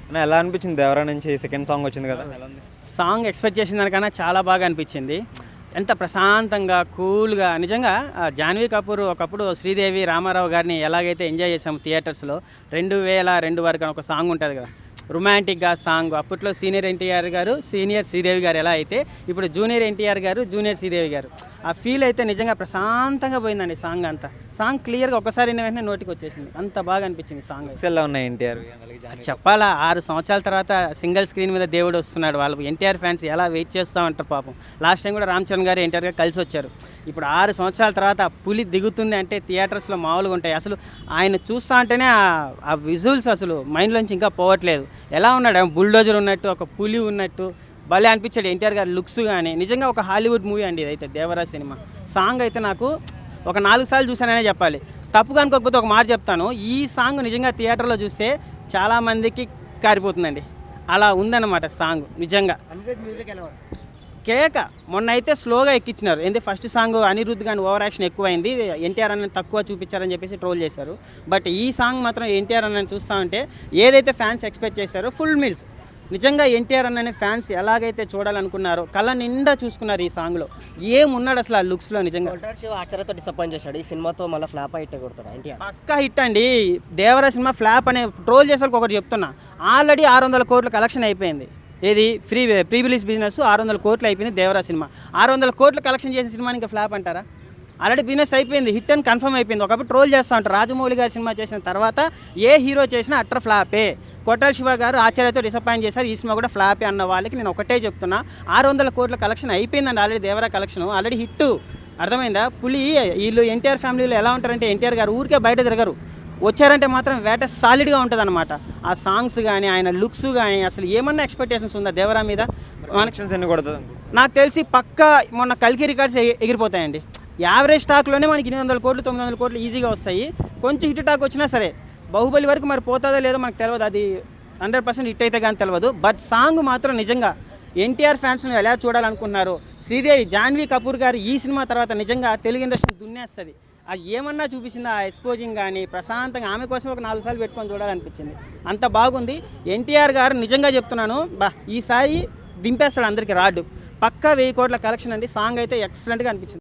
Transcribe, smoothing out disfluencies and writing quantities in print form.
అన్న ఎలా అనిపించింది దేవరా నుంచి సెకండ్ సాంగ్ వచ్చింది కదా, ఎలా ఉంది? సాంగ్ ఎక్స్పెక్ట్ చేసిన దానికన్నా చాలా బాగా అనిపించింది. ఎంత ప్రశాంతంగా కూల్గా నిజంగా జాన్వీ కపూర్ ఒకప్పుడు శ్రీదేవి రామారావు గారిని ఎలాగైతే ఎంజాయ్ చేసాము థియేటర్స్లో 2002 వరకు అని ఒక సాంగ్ ఉంటుంది కదా, రొమాంటిక్గా సాంగ్. అప్పట్లో సీనియర్ ఎన్టీఆర్ గారు సీనియర్ శ్రీదేవి గారు ఎలా అయితే ఇప్పుడు జూనియర్ ఎన్టీఆర్ గారు జూనియర్ శ్రీదేవి గారు, ఆ ఫీల్ అయితే నిజంగా ప్రశాంతంగా పోయిందండి సాంగ్ అంతా. సాంగ్ క్లియర్గా ఒక్కసారి వెంటనే నోటికి వచ్చేసింది, అంత బాగా అనిపించింది సాంగ్. ఎలా ఉన్నాయి ఎన్టీఆర్? చెప్పాలా, 6 సంవత్సరాల తర్వాత సింగిల్ స్క్రీన్ మీద దేవుడు వస్తున్నాడు. వాళ్ళు ఎన్టీఆర్ ఫ్యాన్స్ ఎలా వెయిట్ చేస్తూ ఉంటారు పాపం. లాస్ట్ టైం కూడా రామ్ చరణ్ గారు ఎన్టీఆర్ గారు కలిసి వచ్చారు. ఇప్పుడు 6 సంవత్సరాల తర్వాత పులి దిగుతుంది అంటే థియేటర్స్లో మామూలుగా ఉంటాయి. అసలు ఆయన చూస్తూ ఉంటేనే ఆ విజువల్స్ అసలు మైండ్లోంచి ఇంకా పోవట్లేదు. ఎలా ఉన్నాడు, బుల్డోజర్ ఉన్నట్టు, ఒక పులి ఉన్నట్టు భలే అనిపించాడు ఎన్టీఆర్ గారి లుక్స్ కానీ. నిజంగా ఒక హాలీవుడ్ మూవీ అండి ఇదైతే దేవరా సినిమా. సాంగ్ అయితే నాకు ఒక 4 సార్లు చూసాననే చెప్పాలి. తప్పుగా అనుకోకపోతే ఒక మాట చెప్తాను, ఈ సాంగ్ నిజంగా థియేటర్లో చూస్తే చాలామందికి కారిపోతుందండి. అలా ఉందన్నమాట సాంగ్ నిజంగా. కేక మొన్న అయితే స్లోగా ఎక్కించినారు. ఏంటి ఫస్ట్ సాంగ్ అనిరుద్ధ్ గాని ఓవర్ యాక్షన్ ఎక్కువైంది, ఎన్టీఆర్ అన్న తక్కువ చూపించారని చెప్పేసి ట్రోల్ చేశారు. బట్ ఈ సాంగ్ మాత్రం ఎన్టీఆర్ అన్నని చూస్తూ ఉంటే ఏదైతే ఫ్యాన్స్ ఎక్స్పెక్ట్ చేశారో ఫుల్ మీల్స్. నిజంగా ఎన్టీఆర్ అన్నని ఫ్యాన్స్ ఎలాగైతే చూడాలనుకున్నారో కళ్ళ నిండా చూసుకున్నారు ఈ సాంగ్లో. ఏమున్నాడు అసలు ఆ లుక్స్లో నిజంగా. ఆశ్చర్యతో డిసప్పాయింట్ చేశాడు. ఈ సినిమాతో మళ్ళీ ఫ్లాప్ అయితే కొడతాడు ఎన్టీఆర్. పక్కా హిట్ అండి. దేవరా సినిమా ఫ్లాప్ అనే ట్రోల్ చేసే ఒకటి చెప్తున్నా, ఆల్రెడీ 600 కోట్ల కలెక్షన్ అయిపోయింది. ఏది ప్రీ రిలీజ్ బిజినెస్ 600 కోట్లు అయిపోయింది దేవరా సినిమా. 600 కోట్లు కలెక్షన్ చేసిన సినిమాని ఇంకా ఫ్లాప్ అంటారా? ఆల్రెడీ బిజినెస్ అయిపోయింది, హిట్ అని కన్ఫర్మ్ అయిపోయింది. ఒకప్పుడు ట్రోల్ చేస్తూ ఉంటారు, రాజమౌళి గారి సినిమా చేసిన తర్వాత ఏ హీరో చేసినా అట్టర్ ఫ్లాపే. కొట్టాల శివ గారు ఆచార్యతో డిసప్పాయింట్ చేశారు, ఈ సినిమా కూడా ఫ్లాపే అన్న వాళ్ళకి నేను ఒకటే చెప్తున్నా, 600 కోట్ల కలెక్షన్ అయిపోయిందండి already. Devara collection already hit, అర్థమైందా? పులి వీళ్ళు ఎన్టీఆర్ ఫ్యామిలీలో ఎలా ఉంటారంటే ఎన్టీఆర్ గారు ఊరికే బయట తిరగరు, వచ్చారంటే మాత్రం వేట సాలిడ్గా ఉంటుంది అనమాట. ఆ సాంగ్స్ కానీ ఆయన లుక్స్ కానీ అసలు ఏమన్నా ఎక్స్పెక్టేషన్స్ ఉందా దేవరా మీద? కలెక్షన్స్ ఎన్ని కొడుతుంది? నాకు తెలిసి పక్కా మొన్న కల్కి రికార్డ్స్ ఎగిరిపోతాయండి. యావరేజ్ స్టాక్లోనే మనకి 800 కోట్లు 900 కోట్లు ఈజీగా వస్తాయి. కొంచెం హిట్ టాక్ వచ్చినా సరే బాహుబలి వరకు మరి పోతుందో లేదో మనకు తెలియదు, అది 100% హిట్ అయితే కానీ తెలియదు. బట్ సాంగ్ మాత్రం నిజంగా ఎన్టీఆర్ ఫ్యాన్స్ను ఎలా చూడాలనుకుంటున్నారు. శ్రీదేవి జాన్వీ కపూర్ గారు ఈ సినిమా తర్వాత నిజంగా తెలుగు ఇండస్ట్రీని దున్నేస్తుంది. అది ఏమన్నా చూపించింది, ఆ ఎక్స్పోజింగ్ కానీ ప్రశాంతంగా ఆమె కోసం ఒక 4 సార్లు పెట్టుకొని చూడాలనిపించింది. అంత బాగుంది. ఎన్టీఆర్ గారు నిజంగా చెప్తున్నాను, ఈసారి దింపేస్తాడు అందరికీ రాడ్డు. పక్కా 1000 కోట్ల కలెక్షన్ అండి. సాంగ్ అయితే ఎక్సలెంట్గా అనిపించింది.